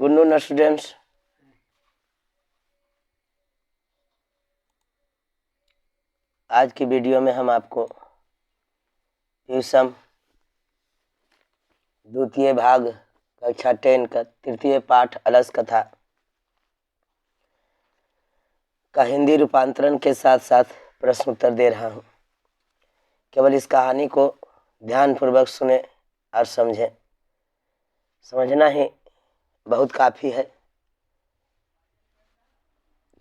Good noon students. आज की video में हम आपको ट्यूशन द्वितीय भाग कक्षा 10 का तृतीय पाठ अलस कथा का हिंदी रूपांतरण के साथ साथ प्रश्न उत्तर दे रहा हूँ। केवल इस कहानी को ध्यानपूर्वक सुने और समझें। समझना ही बहुत काफ़ी है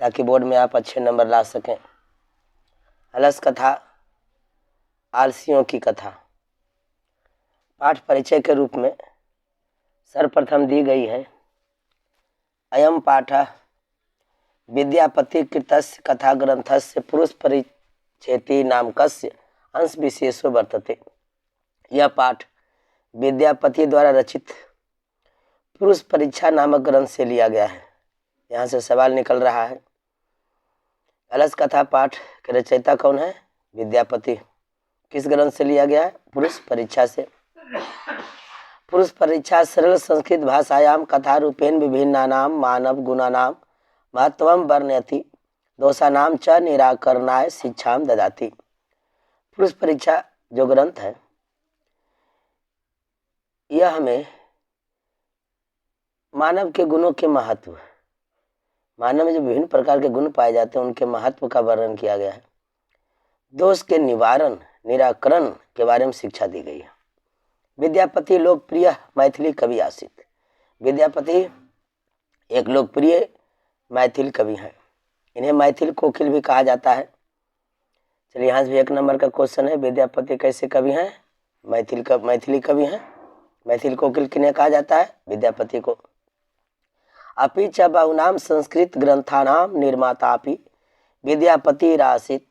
ताकि बोर्ड में आप अच्छे नंबर ला सकें। अलस कथा आलसियों की कथा पाठ परिचय के रूप में सर्वप्रथम दी गई है। अयम पाठ विद्यापति कृतस्य कथा ग्रंथस्य पुरुष परिच्छेति नामकस्य अंश विशेषो वर्तते। यह पाठ विद्यापति द्वारा रचित पुरुष परीक्षा नामक ग्रंथ से लिया गया है। यहाँ से सवाल निकल रहा है, अलस कथा पाठ के रचयिता कौन है? विद्यापति। किस ग्रंथ से लिया गया है? पुरुष परीक्षा से। पुरुष परीक्षा सरल संस्कृत भाषायाम कथा रूपेण विभिन्नानां मानव गुणानां महत्वं वर्णयति दोषानां च निराकरणाय शिक्षां ददाति। पुरुष परीक्षा जो ग्रंथ है यह हमें मानव के गुणों के महत्व, मानव में जो विभिन्न प्रकार के गुण पाए जाते हैं उनके महत्व का वर्णन किया गया है। दोष के निवारण निराकरण के बारे में शिक्षा दी गई है। विद्यापति लोकप्रिय मैथिली कवि आसित। विद्यापति एक लोकप्रिय मैथिल कवि हैं। इन्हें मैथिल कोकिल भी कहा जाता है। चलिए यहाँ से भी 1 नंबर का क्वेश्चन है, विद्यापति कैसे कवि हैं? मैथिली कवि हैं। मैथिल कोकिल किन्हें कहा जाता है? विद्यापति को। अपि च बहुनां संस्कृत ग्रंथानां निर्मातापि विद्यापतिरासीत्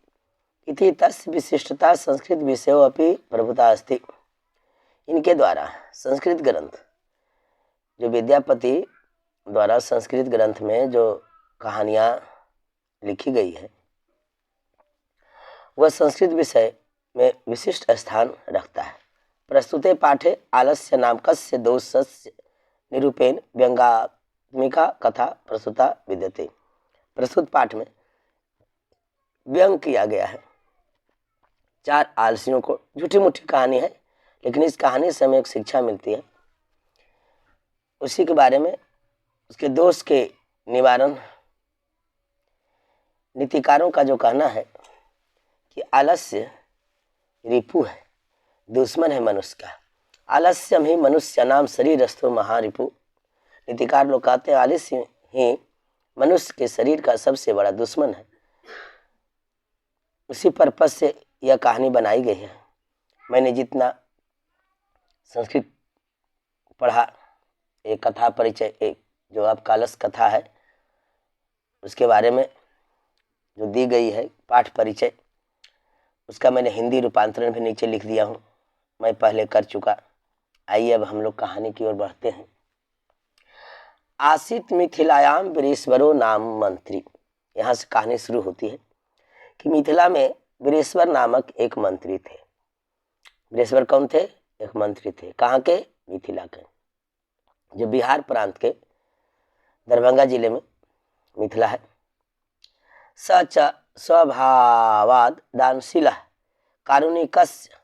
इति तस्य विशिष्टता संस्कृत विषयो अपि प्रभुता अस्ति। इनके द्वारा संस्कृत ग्रंथ जो विद्यापति द्वारा संस्कृत ग्रंथ में जो कहानियाँ लिखी गई है वह संस्कृत विषय में विशिष्ट स्थान रखता है। प्रस्तुते पाठे आलस्य नामकस्य दोषस्य निरूपेण व्यंगात्मिका कथा प्रस्तुता विद्यते। प्रस्तुत पाठ में व्यंग किया गया है 4 आलसियों को। झूठी मूठी कहानी है लेकिन इस कहानी से हमें एक शिक्षा मिलती है, उसी के बारे में, उसके दोष के निवारण। नीतिकारों का जो कहना है कि आलस्य रिपु है, दुश्मन है मनुष्य का। आलस्यम ही मनुष्य नाम शरीरस्थो महारिपु। नीतिकार लोग कहते हैं आलस्य ही मनुष्य के शरीर का सबसे बड़ा दुश्मन है। उसी पर्पस से यह कहानी बनाई गई है। मैंने जितना संस्कृत पढ़ा, एक कथा परिचय, एक जो आपका अलस कथा है उसके बारे में जो दी गई है पाठ परिचय, उसका मैंने हिंदी रूपांतरण भी नीचे लिख दिया हूँ, मैं पहले कर चुका। आइए अब हम लोग कहानी की ओर बढ़ते हैं। आसीत मिथिलायाम वीरेश्वरो नाम मंत्री। यहाँ से कहानी शुरू होती है कि मिथिला में वीरेश्वर नामक एक मंत्री थे। वीरेश्वर कौन थे? एक मंत्री थे। कहाँ के? मिथिला के, जो बिहार प्रांत के दरभंगा जिले में मिथिला है। सच स्वभावाद दानशील कारुणिकस्य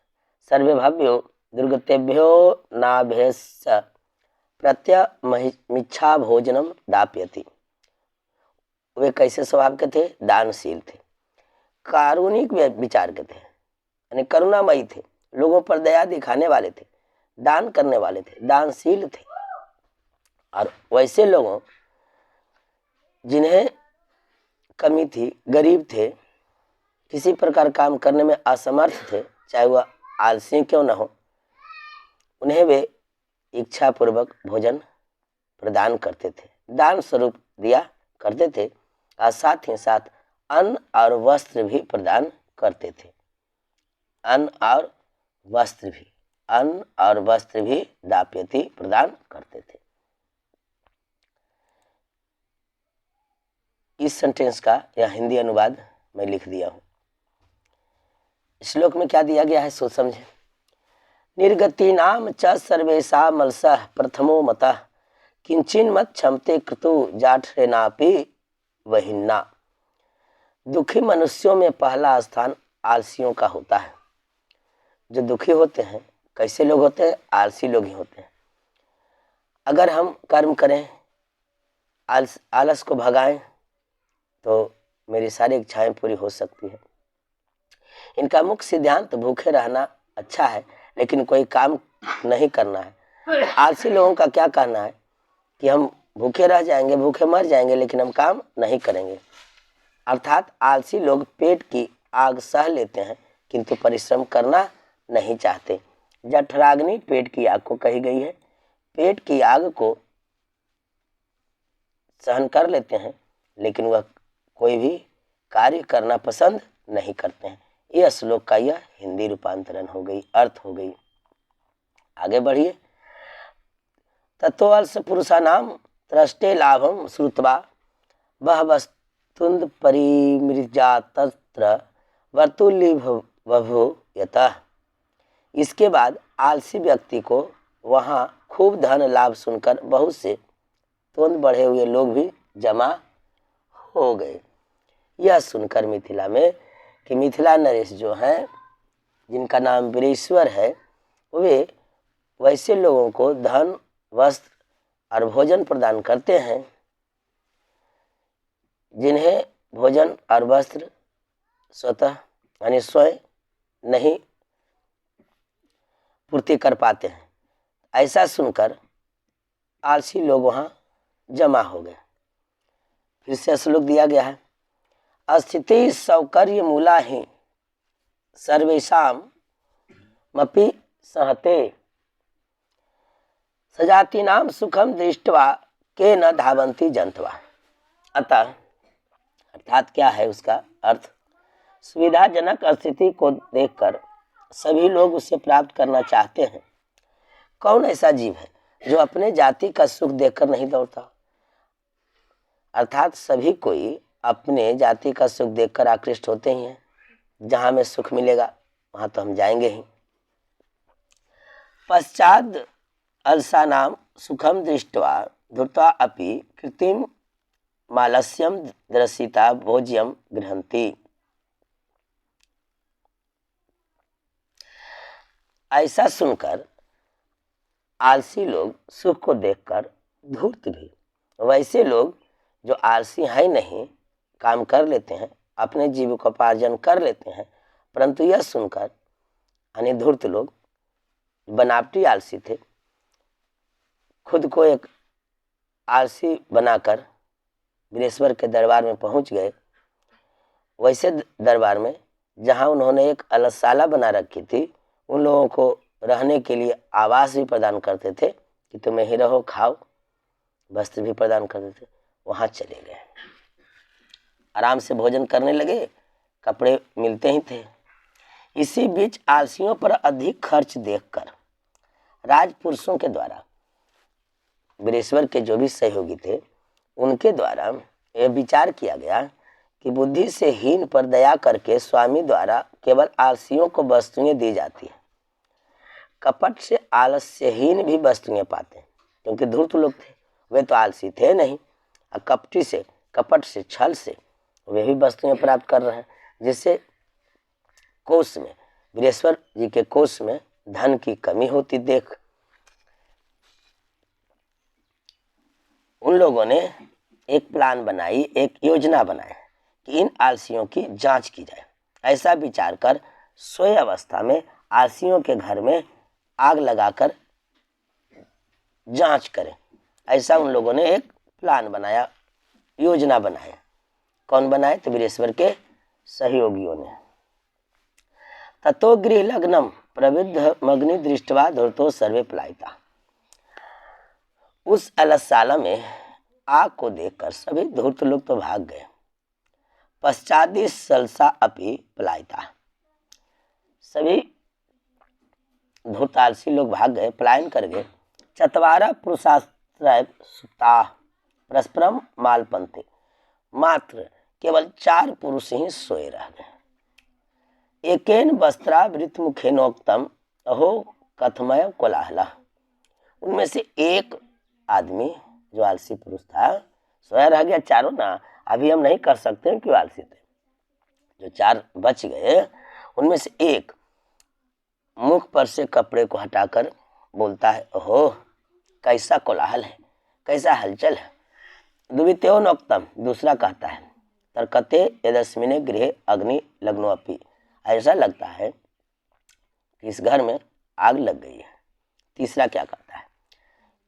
सर्वेभ्यो दुर्गतेभ्यो नाभ्यस्य प्रत्यमिच्छा भोजनम दाप्यति। वे कैसे स्वभाव के थे? दानशील थे, कारुणिक विचार के थे, यानी करुणामयी थे, लोगों पर दया दिखाने वाले थे, दान करने वाले थे, दानशील थे। और वैसे लोगों जिन्हें कमी थी, गरीब थे, किसी प्रकार काम करने में असमर्थ थे, चाहे वह आलसी क्यों न हो, उन्हें वे इच्छा पूर्वक भोजन प्रदान करते थे, दान स्वरूप दिया करते थे, और साथ ही साथ अन्न और वस्त्र भी प्रदान करते थे। अन्न और वस्त्र भी दाप्यति प्रदान करते थे। इस सेंटेंस का यह हिंदी अनुवाद मैं लिख दिया हूँ। श्लोक में क्या दिया गया है सोच समझे। निर्गतीनाम च सर्वेषां मलसः प्रथमो मतः किंचिन मत क्षमते कृतु जाठरेनापि वहिन्ना। दुखी मनुष्यों में पहला स्थान आलसियों का होता है। जो दुखी होते हैं कैसे लोग होते हैं? आलसी लोग ही होते हैं। अगर हम कर्म करें, आलस को भगाएं तो मेरी सारी इच्छाएं पूरी हो सकती है। इनका मुख्य सिद्धांत भूखे रहना अच्छा है लेकिन कोई काम नहीं करना है। आलसी लोगों का क्या कहना है कि हम भूखे रह जाएंगे, भूखे मर जाएंगे, लेकिन हम काम नहीं करेंगे। अर्थात आलसी लोग पेट की आग सह लेते हैं किंतु परिश्रम करना नहीं चाहते। जठराग्नि पेट की आग को कही गई है। पेट की आग को सहन कर लेते हैं लेकिन वह कोई भी कार्य करना पसंद नहीं करते हैं। यह श्लोक का यह हिंदी रूपांतरण हो गई, अर्थ हो गई। आगे बढ़िए। तत्वल्स पुरुषानाम त्रष्टे लाभम श्रुत्वा बहवस्तुंद परिमृजा तत्र वर्तुल्य बभू यतः। इसके बाद आलसी व्यक्ति को वहाँ खूब धन लाभ सुनकर बहुत से तुंद बढ़े हुए लोग भी जमा हो गए। यह सुनकर मिथिला में कि मिथिला नरेश जो हैं, जिनका नाम वीरेश्वर है, वे वैसे लोगों को धन, वस्त्र और भोजन प्रदान करते हैं जिन्हें भोजन और वस्त्र स्वतः यानी स्वयं नहीं पूर्ति कर पाते हैं। ऐसा सुनकर आलसी लोग वहाँ जमा हो गए। फिर से श्लोक दिया गया है। अस्थिति सौकर्य मूला ही सर्वेषाम मपि सहते सजाति नाम सुखम दृष्टवा के न धावंती जंतवा। अतः अर्थात क्या है उसका अर्थ? सुविधाजनक स्थिति को देखकर सभी लोग उसे प्राप्त करना चाहते हैं। कौन ऐसा जीव है जो अपने जाति का सुख देखकर नहीं दौड़ता? अर्थात सभी कोई अपने जाति का सुख देखकर आकृष्ट होते ही हैं। जहाँ हमें सुख मिलेगा वहाँ तो हम जाएंगे ही। पश्चात अलसानाम सुखम दृष्ट्वा धृत्वा अपि कृत्रिम मालस्यम दर्शिता भोज्यम गृह्णन्ति। ऐसा सुनकर आलसी लोग सुख को देखकर धूर्त भी, वैसे लोग जो आलसी हैं नहीं, काम कर लेते हैं, अपने जीविकोपार्जन कर लेते हैं, परंतु यह सुनकर यानी धूर्त लोग बनावटी आलसी थे, खुद को एक आलसी बनाकर वीरेश्वर के दरबार में पहुंच गए। वैसे दरबार में जहां उन्होंने एक अलसशाला बना रखी थी, उन लोगों को रहने के लिए आवास भी प्रदान करते थे कि तुम यहीं रहो, खाओ, वस्त्र भी प्रदान करते थे। वहाँ चले गए, आराम से भोजन करने लगे, कपड़े मिलते ही थे। इसी बीच आलसियों पर अधिक खर्च देखकर राजपुरुषों के द्वारा, वीरेश्वर के जो भी सहयोगी थे उनके द्वारा यह विचार किया गया कि बुद्धि से हीन पर दया करके स्वामी द्वारा केवल आलसियों को वस्तुएं दी जाती है। कपट से आलस्यहीन भी वस्तुएं पाते हैं, क्योंकि धूर्त लोग थे, वे तो आलसी थे नहीं, और कपटी से, कपट से, छल से वे भी वस्तुएं प्राप्त कर रहे हैं, जिससे कोष में, वीरेश्वर जी के कोष में धन की कमी होती देख उन लोगों ने एक प्लान बनाई, एक योजना बनाई कि इन आलसियों की जांच की जाए। ऐसा विचार कर सोए अवस्था में आलसियों के घर में आग लगाकर जांच करें, ऐसा उन लोगों ने एक प्लान बनाया, योजना बनाया। कौन बनाए? तो वीरेश्वर के सहयोगियों ने। ततो गृह लग्नम प्रविद्ध मग्नि दृष्टवा धूर्तो सर्वे पलायिता। उस अलसशाला में आग को देखकर सभी धूर्त लोग तो भाग गए। पश्चादि सलसा अपि पलायिता। सभी धूर्त आलसी लोग भाग गए, पलायन कर गए। चत्वारा पुरुषाश्रय सुता परस्परम मालपंथे। मात्र केवल 4 पुरुष ही सोए रह गए। एकेन वस्त्रावृत मुखेनोक्तम अहो कथमय कोलाहला। उनमें से एक आदमी जो आलसी पुरुष था सोया रह गया। चारों ना अभी हम नहीं कर सकते हैं, क्यों आलसी थे। जो 4 बच गए उनमें से एक मुख पर से कपड़े को हटाकर बोलता है, ओहो कैसा कोलाहल है, कैसा हलचल है। दुवित्यो नोक्तम, दूसरा कहता है, तर्कते यदस्मिने गृहे अग्नि लग्नो अपि, ऐसा लगता है कि इस घर में आग लग गई है। तीसरा क्या कहता है,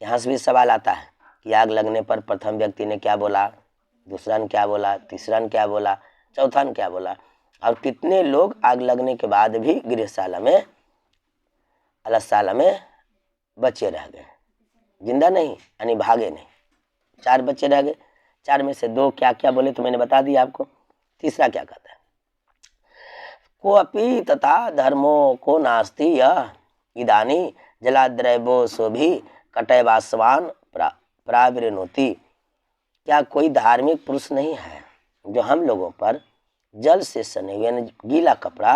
यहाँ से भी सवाल आता है कि आग लगने पर प्रथम व्यक्ति ने क्या बोला, दूसरा ने क्या बोला, तीसरा ने क्या बोला, चौथा ने क्या बोला, और कितने लोग आग लगने के बाद भी गृहशाला में अलसशाला में बचे रह गए, जिंदा नहीं यानी भागे नहीं। 4 बच्चे रह गए, 4 में से 2 क्या क्या बोले तो मैंने बता दिया आपको। तीसरा क्या कहता है, को अपि तथा धर्मो को नास्ति यह इदानी जलाद्रैवो सोभी कटैवासवान प्राविनोति, क्या कोई धार्मिक पुरुष नहीं है जो हम लोगों पर जल से सने हुए गीला कपड़ा,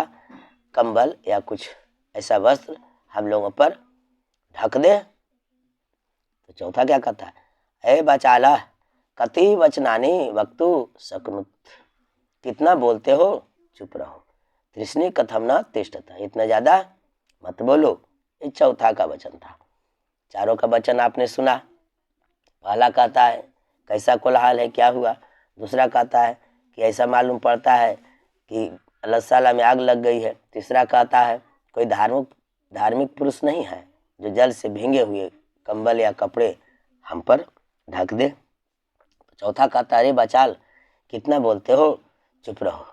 कंबल या कुछ ऐसा वस्त्र हम लोगों पर ढक दे। तो चौथा क्या कहता है, हे बचाला कति वचनानि वक्तु शक्नुत, कितना बोलते हो, चुप रहो। तृष्णि कथम न तिष्ठत, इतना ज़्यादा मत बोलो। ये चौथा का वचन था। चारों का वचन आपने सुना। पहला कहता है कैसा कोलाहल है, क्या हुआ। दूसरा कहता है कि ऐसा मालूम पड़ता है कि अलसशाला में आग लग गई है। तीसरा कहता है कोई धार्मिक पुरुष नहीं है जो जल से भींगे हुए कंबल या कपड़े हम पर ढक दे। चौथा कहता है, अरे बचाल कितना बोलते हो, चुप रहो।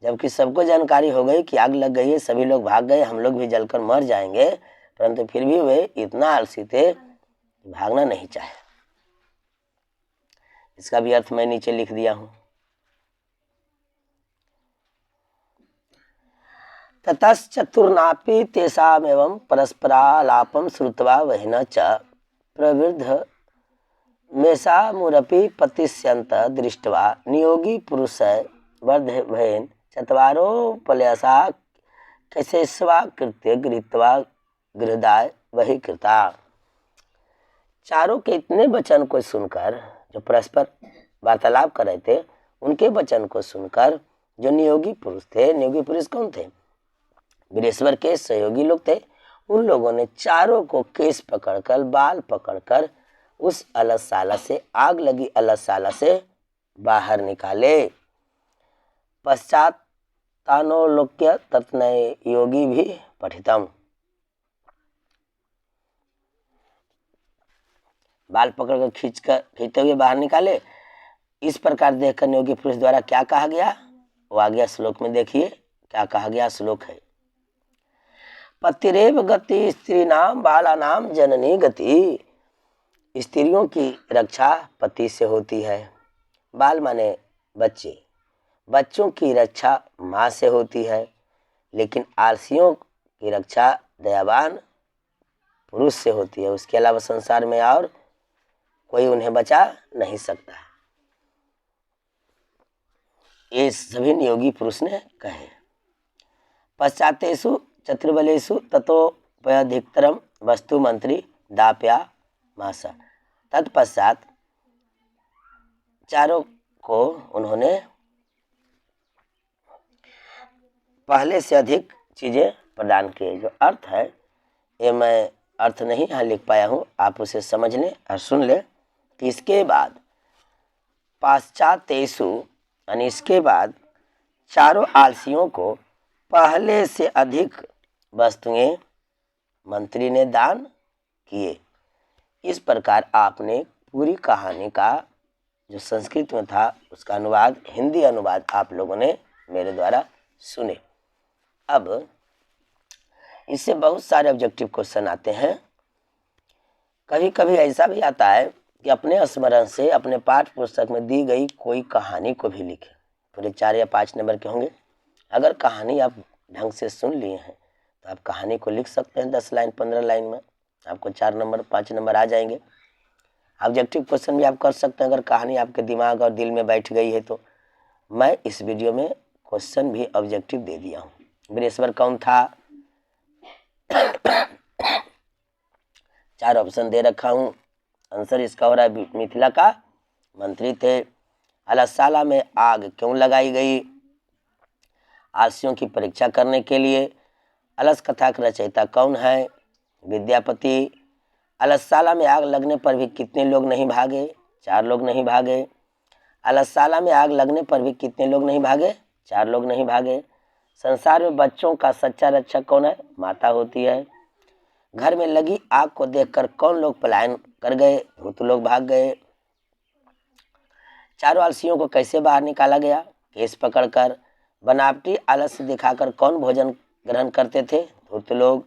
जबकि सबको जानकारी हो गई कि आग लग गई है, सभी लोग भाग गए, हम लोग भी जलकर मर जाएंगे, परंतु फिर भी वे इतना आलसी थे कि भागना नहीं चाहे। इसका भी अर्थ मैं नीचे लिख दिया हूं। ततश्चतुर्नापि तेषामेवं परस्परालापं श्रुत्वा वहिनः च प्रवृद्ध मेषामुरपि पतिष्यन्त दृष्ट्वा नियोगी पुरुषः वर्धभयेन चत्वारोपलयसा कैसेष्वा कृत्य गृहीत्वा गृहदाय वही कृता। चारों के इतने वचन को सुनकर, जो परस्पर वार्तालाप कर रहे थे, उनके वचन को सुनकर जो नियोगी पुरुष थे, नियोगी पुरुष कौन थे, वीरेश्वर के सहयोगी लोग थे, उन लोगों ने चारों को केस पकड़कर, बाल पकड़कर उस अलसशाला से, आग लगी अलसशाला से बाहर निकाले। पश्चात तानोलोक्य तत्नय योगी भी पठितम, बाल पकड़कर खींचते हुए बाहर निकाले। इस प्रकार देखकर योगी पुरुष द्वारा क्या कहा गया, वो आ गया श्लोक में। देखिए क्या कहा गया, श्लोक है, पतिरेव गति स्त्रीणाम बालानाम जननी गति, स्त्रियों की रक्षा पति से होती है, बाल माने बच्चे, बच्चों की रक्षा माँ से होती है, लेकिन आलसियों की रक्षा दयावान पुरुष से होती है। उसके अलावा संसार में और कोई उन्हें बचा नहीं सकता। ये सभी नियोगी पुरुष ने कहे। पश्चातेषु चतुर्बलेषु ततोपयधिकतरम वस्तु मंत्री दाप्या मासा, तत्पश्चात चारों को उन्होंने पहले से अधिक चीजें प्रदान की। जो अर्थ है ये मैं अर्थ नहीं यहाँ लिख पाया हूँ, आप उसे समझ लें और सुन लें कि इसके बाद पाश्चातेषु यानी इसके बाद चारों आलसियों को पहले से अधिक वस्तुएं मंत्री ने दान किए। इस प्रकार आपने पूरी कहानी का जो संस्कृत में था उसका अनुवाद, हिंदी अनुवाद आप लोगों ने मेरे द्वारा सुने। अब इससे बहुत सारे ऑब्जेक्टिव क्वेश्चन आते हैं। कभी कभी ऐसा भी आता है कि अपने स्मरण से अपने पाठ्य पुस्तक में दी गई कोई कहानी को भी लिखें। पूरे 4 या 5 नंबर के होंगे। अगर कहानी आप ढंग से सुन लिए हैं तो आप कहानी को लिख सकते हैं 10 लाइन 15 लाइन में, आपको 4 नंबर 5 नंबर आ जाएंगे। ऑब्जेक्टिव क्वेश्चन भी आप कर सकते हैं अगर कहानी आपके दिमाग और दिल में बैठ गई है तो। मैं इस वीडियो में क्वेश्चन भी ऑब्जेक्टिव दे दिया हूँ। वीरेश्वर कौन था, 4 ऑप्शन दे रखा हूँ। आंसर इसका हो रहा है मिथिला का मंत्री थे। अलससाला में आग क्यों लगाई गई? आलसियों की परीक्षा करने के लिए। अलस कथा का रचयिता कौन है? विद्यापति। अलससाला में आग लगने पर भी कितने लोग नहीं भागे? 4 लोग नहीं भागे। अलससाला में आग लगने पर भी कितने लोग नहीं भागे? 4 लोग नहीं भागे। संसार में बच्चों का सच्चा रक्षक कौन है? माता होती है। घर में लगी आग को देखकर कौन लोग पलायन कर गए? धूर्त लोग भाग गए। चारों आलसियों को कैसे बाहर निकाला गया? केस पकड़कर। बनावटी आलस्य दिखाकर कौन भोजन ग्रहण करते थे? धूर्त लोग।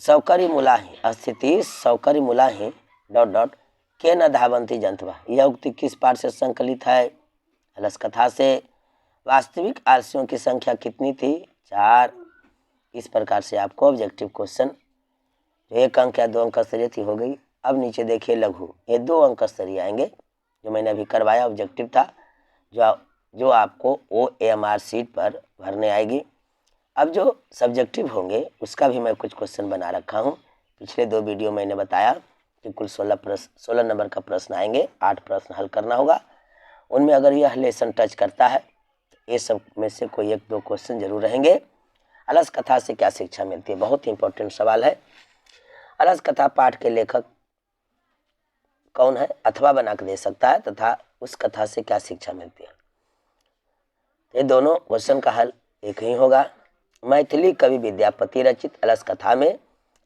सौकरी मुलाही स्थिति सौकरी मुलाही ... के न धावंती जंतवा। यह उक्ति किस पाठ से संकलित है? अलस कथा से। वास्तविक आलसियों की संख्या कितनी थी? 4। इस प्रकार से आपको ऑब्जेक्टिव क्वेश्चन जो 1 अंक या 2 अंक स्तरीय थी हो गई। अब नीचे देखिए लघु, ये 2 अंक स्तरीय आएंगे जो मैंने अभी करवाया, ऑब्जेक्टिव था, जो आपको OMR सीट पर भरने आएगी। अब जो सब्जेक्टिव होंगे उसका भी मैं कुछ क्वेश्चन बना रखा हूँ। पिछले 2 वीडियो मैंने बताया कि कुल 16 नंबर का प्रश्न आएंगे, 8 प्रश्न हल करना होगा। उनमें अगर यह लेसन टच करता है तो ये सब में से कोई 1-2 क्वेश्चन जरूर रहेंगे। अलस कथा से क्या शिक्षा मिलती है? बहुत ही इंपॉर्टेंट सवाल है। अलस कथा पाठ के लेखक कौन है? अथवा बना के दे सकता है तथा उस कथा से क्या शिक्षा मिलती है। ये दोनों क्वेश्चन का हल एक ही होगा। मैथिली कवि विद्यापति रचित अलस कथा में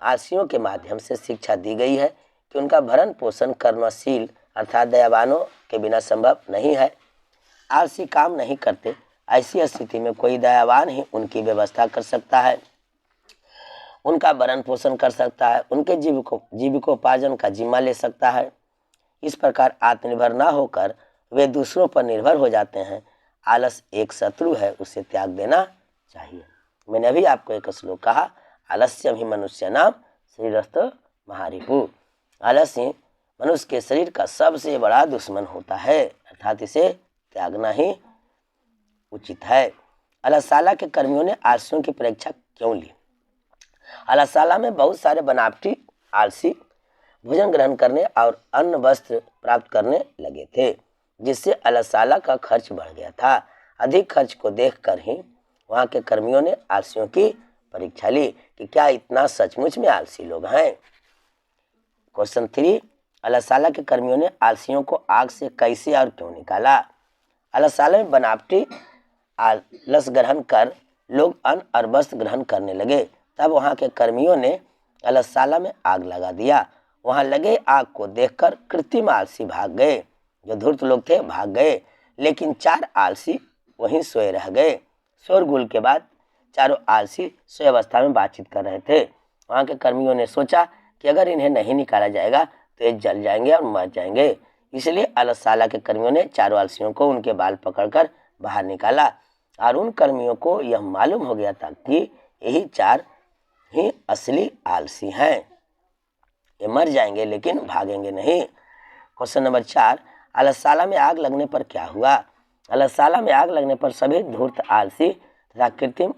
आलसियों के माध्यम से शिक्षा दी गई है कि उनका भरण पोषण कर्मशील अर्थात दयावानों के बिना संभव नहीं है। आलसी काम नहीं करते, ऐसी स्थिति में कोई दयावान ही उनकी व्यवस्था कर सकता है, उनका भरण पोषण कर सकता है, उनके जीविकोपार्जन का जिम्मा ले सकता है। इस प्रकार आत्मनिर्भर न होकर वे दूसरों पर निर्भर हो जाते हैं। आलस एक शत्रु है, उसे त्याग देना चाहिए। मैंने अभी आपको एक श्लोक कहा, आलस्यम ही मनुष्य नाम शरीरस्थ महारिपु। आलस्य मनुष्य के शरीर का सबसे बड़ा दुश्मन होता है, अर्थात इसे त्यागना ही उचित है। अलससाला के कर्मियों ने आलसियों की परीक्षा क्यों ली? अलससाला में बहुत सारे बनावटी आलसी भोजन ग्रहण करने और अन्न वस्त्र प्राप्त करने लगे थे, जिससे अलससाला का खर्च बढ़ गया था। अधिक खर्च को देखकर ही वहां के कर्मियों ने आलसियों की परीक्षा ली कि क्या इतना सचमुच में आलसी लोग हैं। क्वेश्चन 3, अलससाला के कर्मियों ने आलसियों को आग से कैसे और क्यों निकाला? अलससाला में बनावटी आलस ग्रहण कर लोग अन्न और वस्त्र ग्रहण करने लगे। तब वहां के कर्मियों ने अलससाला में आग लगा दिया। वहां लगे आग को देखकर कृत्रिम आलसी भाग गए, जो धूर्त लोग थे भाग गए, लेकिन 4 आलसी वहीं सोए रह गए। शोरगुल के बाद चारों आलसी सोए अवस्था में बातचीत कर रहे थे। वहां के कर्मियों ने सोचा कि अगर इन्हें नहीं निकाला जाएगा तो ये जल जाएंगे और मर जाएंगे। इसलिए अलससाला के कर्मियों ने चारों आलसियों को उनके बाल पकड़कर बाहर निकाला और उन कर्मियों को यह मालूम हो गया था कि यही 4 ही असली आलसी हैं, ये मर जाएंगे लेकिन भागेंगे नहीं। क्वेश्चन नंबर 4, अलससाला में आग लगने पर क्या हुआ? अलससाला में आग लगने पर सभी धूर्त आलसी तथा कृत्रिम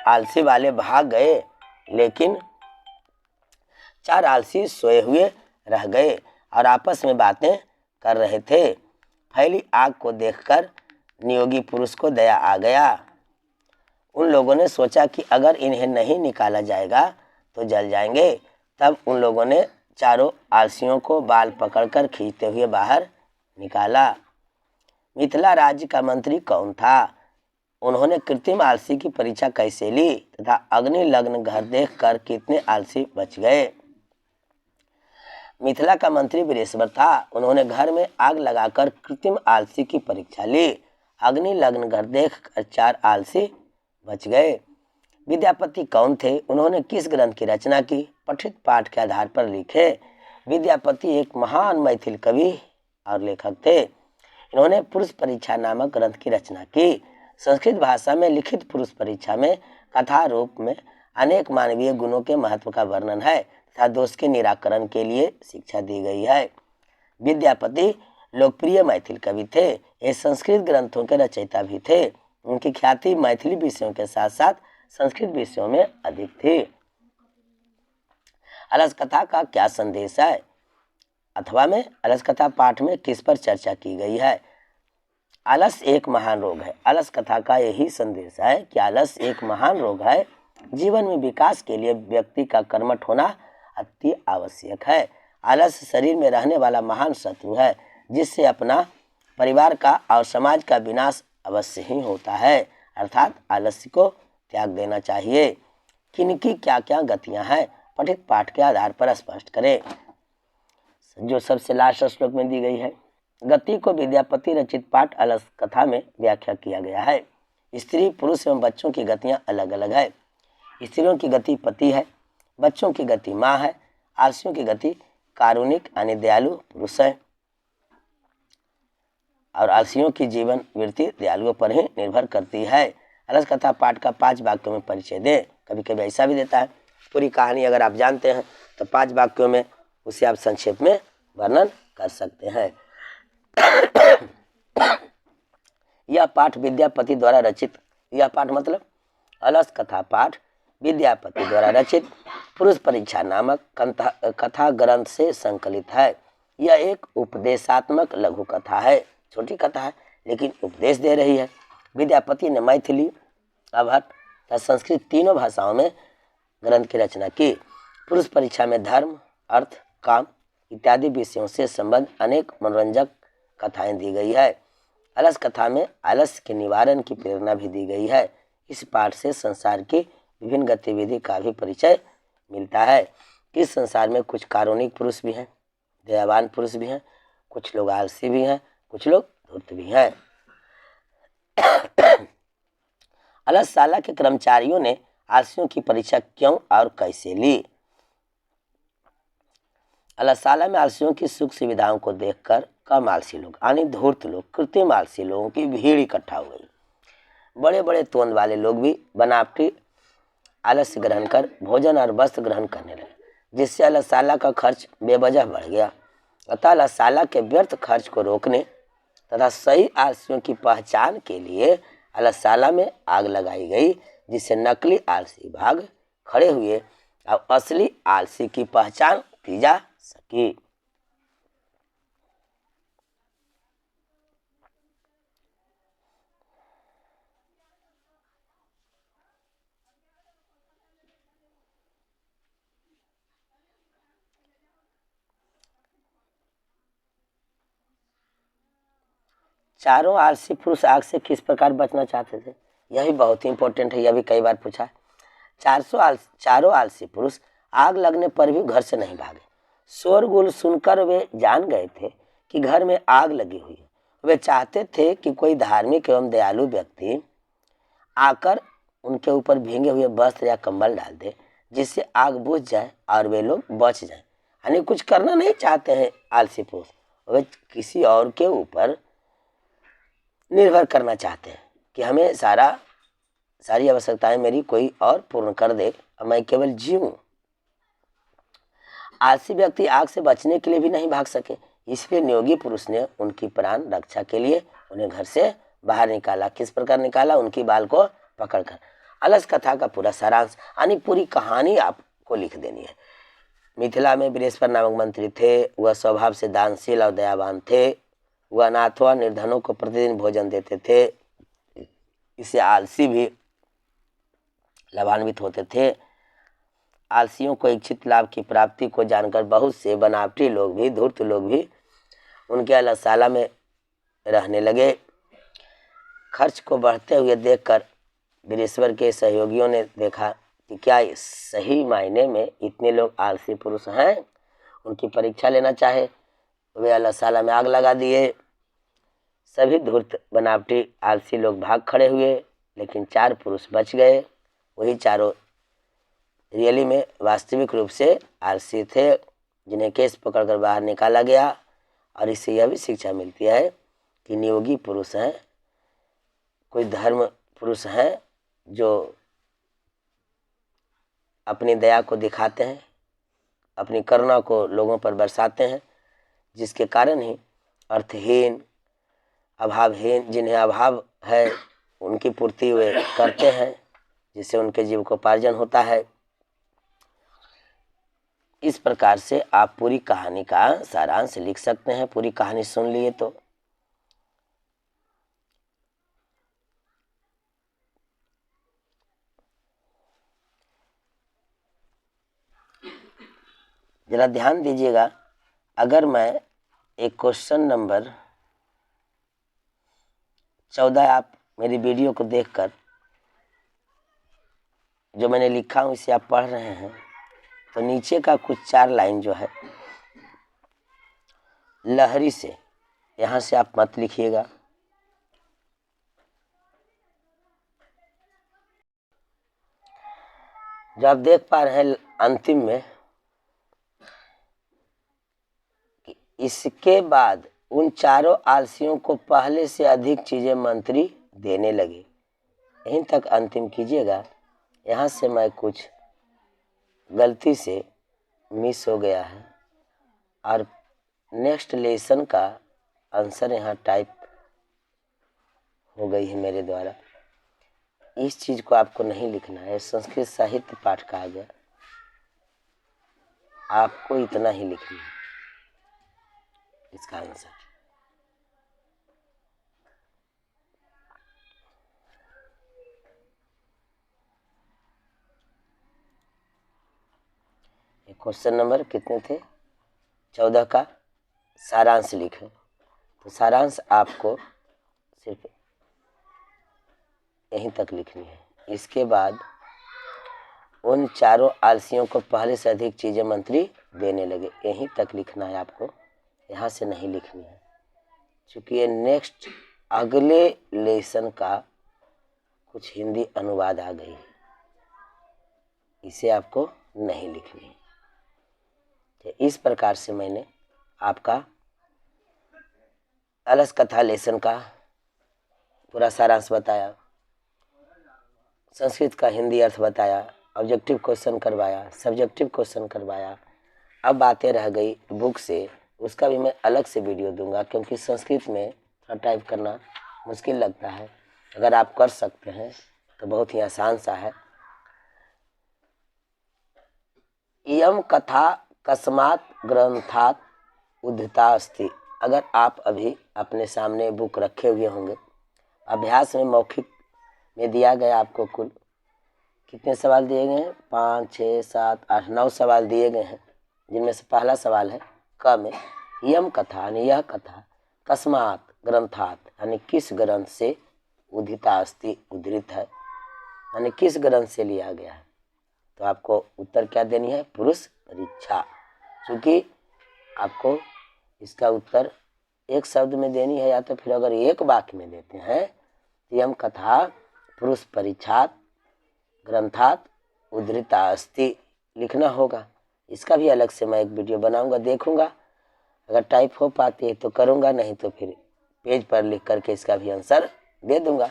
आलसी वाले भाग गए, लेकिन 4 आलसी सोए हुए रह गए और आपस में बातें कर रहे थे। फैली आग को देखकर नियोगी पुरुष को दया आ गया। उन लोगों ने सोचा कि अगर इन्हें नहीं निकाला जाएगा तो जल जाएंगे। तब उन लोगों ने चारों आलसियों को बाल पकड़कर खींचते हुए बाहर निकाला। मिथिला राज्य का मंत्री कौन था? उन्होंने कृत्रिम आलसी की परीक्षा कैसे ली तथा अग्नि लग्न घर देखकर कितने आलसी बच गए? मिथिला का मंत्री वीरेश्वर था। उन्होंने घर में आग लगाकर कृत्रिम आलसी की परीक्षा ली। अग्नि लग्न घर देखकर 4 आलसी बच गए। विद्यापति कौन थे? उन्होंने किस ग्रंथ की रचना की? पठित पाठ के आधार पर लिखे। विद्यापति एक महान मैथिल कवि और लेखक थे। इन्होंने पुरुष परीक्षा नामक ग्रंथ की रचना की। संस्कृत भाषा में लिखित पुरुष परीक्षा में कथा रूप में अनेक मानवीय गुणों के महत्व का वर्णन है तथा दोष के निराकरण के लिए शिक्षा दी गई है। विद्यापति लोकप्रिय मैथिल कवि थे। ये संस्कृत ग्रंथों के रचयिता भी थे। उनकी ख्याति मैथिली विषयों के साथ साथ संस्कृत विषयों में अधिक थी। अलस कथा का क्या संदेश है अथवा में अलस कथा पाठ में किस पर चर्चा की गई है। आलस एक महान रोग है। अलस कथा का यही संदेश है कि आलस एक महान रोग है। जीवन में विकास के लिए व्यक्ति का कर्मठ होना अति आवश्यक है। आलस शरीर में रहने वाला महान शत्रु है, जिससे अपना, परिवार का और समाज का विनाश अवश्य ही होता है। अर्थात आलस्य को त्याग देना चाहिए। किनकी क्या क्या गतियां हैं, पठित पाठ के आधार पर स्पष्ट करें। जो सबसे लास्ट श्लोक में दी गई है, गति को विद्यापति रचित पाठ अलस कथा में व्याख्या किया गया है। स्त्री, पुरुष एवं बच्चों की गतियां अलग अलग है। स्त्रियों की गति पति है, बच्चों की गति माँ है, आलसियों की गति कारुणिक यानी दयालु पुरुष है, और आलसियों की जीवन वृत्ति दयालुओं पर ही निर्भर करती है। अलस कथा पाठ का 5 वाक्यों में परिचय दे। कभी कभी ऐसा भी देता है, पूरी कहानी अगर आप जानते हैं तो 5 वाक्यों में उसे आप संक्षेप में वर्णन कर सकते हैं। यह पाठ विद्यापति द्वारा रचित, यह पाठ मतलब अलस कथा पाठ विद्यापति द्वारा रचित पुरुष परीक्षा नामक कथा ग्रंथ से संकलित है। यह एक उपदेशात्मक लघु कथा है। छोटी कथा है लेकिन उपदेश दे रही है। विद्यापति ने मैथिली, अवहट तथा संस्कृत तीनों भाषाओं में ग्रंथ की रचना की। पुरुष परीक्षा में धर्म, अर्थ, काम इत्यादि विषयों से संबद्ध अनेक मनोरंजक कथाएं दी गई है। अलस कथा में आलस्य के निवारण की प्रेरणा भी दी गई है। इस पाठ से संसार की विभिन्न गतिविधि का भी परिचय मिलता है। इस संसार में कुछ कारुणिक पुरुष भी हैं, दयावान पुरुष भी हैं, कुछ लोग आलसी भी हैं, कुछ लोग धूर्त भी हैं। अलसशाला के कर्मचारियों ने आलसियों की परीक्षा क्यों और कैसे ली। अलसशाला में आलसियों की सुख सुविधाओं को देखकर कम आलसी लोग यानी धूर्त लोग, कृत्रिम आलसी लोगों की भीड़ इकट्ठा हो गई। बड़े बड़े तोंद वाले लोग भी बनावटी आलस्य ग्रहण कर भोजन और वस्त्र ग्रहण करने लगे, जिससे अलसशाला का खर्च बेवजह बढ़ गया। अतः अलसशाला के व्यर्थ खर्च को रोकने तथा सही आलसियों की पहचान के लिए अलसशाला में आग लगाई गई, जिससे नकली आलसी भाग खड़े हुए और असली आलसी की पहचान की जा सकी। चारों आलसी पुरुष आग से किस प्रकार बचना चाहते थे, यह भी बहुत ही इंपॉर्टेंट है। यह भी कई बार पूछा है। चारों आलसी पुरुष आग लगने पर भी घर से नहीं भागे। शोरगुल सुनकर वे जान गए थे कि घर में आग लगी हुई है। वे चाहते थे कि कोई धार्मिक एवं दयालु व्यक्ति आकर उनके ऊपर भींगे हुए वस्त्र या कंबल डाल दे, जिससे आग बुझ जाए और वे लोग बच जाएं। यानी कुछ करना नहीं चाहते हैं आलसी पुरुष, वे किसी और के ऊपर निर्भर करना चाहते हैं कि हमें सारी आवश्यकताएं मेरी कोई और पूर्ण कर दे और मैं केवल जीऊं। आलसी व्यक्ति आग से बचने के लिए भी नहीं भाग सके, इसलिए नियोगी पुरुष ने उनकी प्राण रक्षा के लिए उन्हें घर से बाहर निकाला। किस प्रकार निकाला? उनकी बाल को पकड़कर। अलस कथा का पूरा सारांश यानी पूरी कहानी आपको लिख देनी है। मिथिला में बृहस्पति नामक मंत्री थे। वह स्वभाव से दानशील और दयावान थे। वह अनाथों निर्धनों को प्रतिदिन भोजन देते थे। इससे आलसी भी लाभान्वित होते थे। आलसियों को इच्छित लाभ की प्राप्ति को जानकर बहुत से बनावटी लोग भी, धूर्त लोग भी उनके अलसशाला में रहने लगे। खर्च को बढ़ते हुए देखकर बृहस्पति के सहयोगियों ने देखा कि क्या सही मायने में इतने लोग आलसी पुरुष हैं। उनकी परीक्षा लेना चाहे, वे अलसशाला में आग लगा दिए। सभी धूर्त बनावटी आलसी लोग भाग खड़े हुए, लेकिन 4 पुरुष बच गए। वही चारों रियली में वास्तविक रूप से आलसी थे, जिन्हें केस पकड़कर बाहर निकाला गया। और इससे यह भी शिक्षा मिलती है कि नियोगी पुरुष हैं, कोई धर्म पुरुष हैं जो अपनी दया को दिखाते हैं, अपनी करुणा को लोगों पर बरसाते हैं, जिसके कारण ही अर्थहीन, अभावहीन, जिन्हें अभाव है उनकी पूर्ति वे करते हैं, जिससे उनके जीव को उपार्जन होता है। इस प्रकार से आप पूरी कहानी का सारांश लिख सकते हैं। पूरी कहानी सुन लिए तो जरा ध्यान दीजिएगा। अगर मैं एक क्वेश्चन नंबर 14 आप मेरी वीडियो को देखकर जो मैंने लिखा हूँ इसे आप पढ़ रहे हैं तो नीचे का कुछ 4 लाइन जो है लहरी से, यहाँ से आप मत लिखिएगा। जो आप देख पा रहे हैं अंतिम में कि इसके बाद उन चारों आलसियों को पहले से अधिक चीजें मंत्री देने लगे। यहीं तक अंतिम कीजिएगा। यहाँ से मैं कुछ गलती से मिस हो गया है और नेक्स्ट लेसन का आंसर यहाँ टाइप हो गई है मेरे द्वारा। इस चीज को आपको नहीं लिखना है। संस्कृत साहित्य पाठ कहा गया, आपको इतना ही लिखना है इसका आंसर। क्वेश्चन नंबर कितने थे? 14 का सारांश लिखें। तो सारांश आपको सिर्फ यहीं तक लिखनी है। इसके बाद उन चारों आलसियों को पहले से अधिक चीजें मंत्री देने लगे, यहीं तक लिखना है आपको, यहाँ से नहीं लिखनी है। क्योंकि ये नेक्स्ट अगले लेसन का कुछ हिंदी अनुवाद आ गई है, इसे आपको नहीं लिखनी है। इस प्रकार से मैंने आपका अलस कथा लेसन का पूरा सारांश बताया, संस्कृत का हिंदी अर्थ बताया, ऑब्जेक्टिव क्वेश्चन करवाया, सब्जेक्टिव क्वेश्चन करवाया। अब बातें रह गई बुक से, उसका भी मैं अलग से वीडियो दूंगा, क्योंकि संस्कृत में थोड़ा टाइप करना मुश्किल लगता है। अगर आप कर सकते हैं तो बहुत ही आसान सा है। इयम कथा कस्मात् ग्रंथात् उद्धिता अस्ति। अगर आप अभी अपने सामने बुक रखे हुए होंगे, अभ्यास में मौखिक में दिया गया आपको कुल कितने सवाल दिए गए हैं? 5, 6, 7, 8, 9 सवाल दिए गए हैं, जिनमें से पहला सवाल है क में यम कथा यानी यह कथा कस्मात् ग्रंथात् यानी किस ग्रंथ से उद्धिता अस्ति उद्धृत है, यानी किस ग्रंथ से लिया गया है। तो आपको उत्तर क्या देनी है? पुरुष परीक्षा। क्योंकि आपको इसका उत्तर एक शब्द में देनी है, या तो फिर अगर एक वाक्य में देते हैं तो यम कथा पुरुष परीक्षात ग्रंथात उद्धृता अस्ति लिखना होगा। इसका भी अलग से मैं एक वीडियो बनाऊंगा, देखूंगा अगर टाइप हो पाती है तो करूंगा, नहीं तो फिर पेज पर लिख करके इसका भी आंसर दे दूंगा।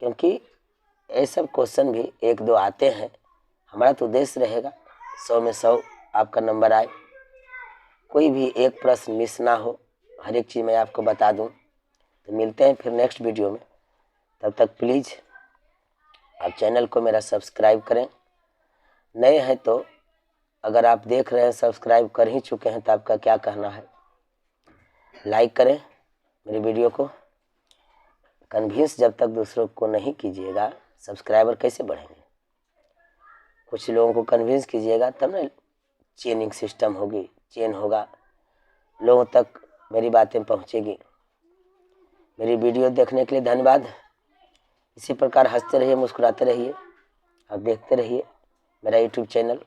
क्योंकि ये सब क्वेश्चन भी 1-2 आते हैं। हमारा तो उद्देश्य रहेगा 100 में 100 आपका नंबर आए, कोई भी एक प्रश्न मिस ना हो, हर एक चीज़ मैं आपको बता दूं। तो मिलते हैं फिर नेक्स्ट वीडियो में। तब तक प्लीज़ आप चैनल को मेरा सब्सक्राइब करें। नए हैं तो अगर आप देख रहे हैं सब्सक्राइब कर ही चुके हैं तो आपका क्या कहना है, लाइक करें मेरी वीडियो को। कन्विंस जब तक दूसरों को नहीं कीजिएगा सब्सक्राइबर कैसे बढ़ेंगे? कुछ लोगों को कन्विंस कीजिएगा तब ना चेनिंग सिस्टम होगी, चेन होगा, लोगों तक मेरी बातें पहुंचेगी। मेरी वीडियो देखने के लिए धन्यवाद। इसी प्रकार हंसते रहिए, मुस्कुराते रहिए और देखते रहिए मेरा YouTube channel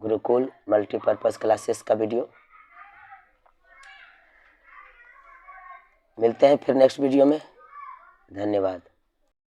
Gurukul multipurpose classes का वीडियो। मिलते हैं फिर नेक्स्ट वीडियो में। धन्यवाद।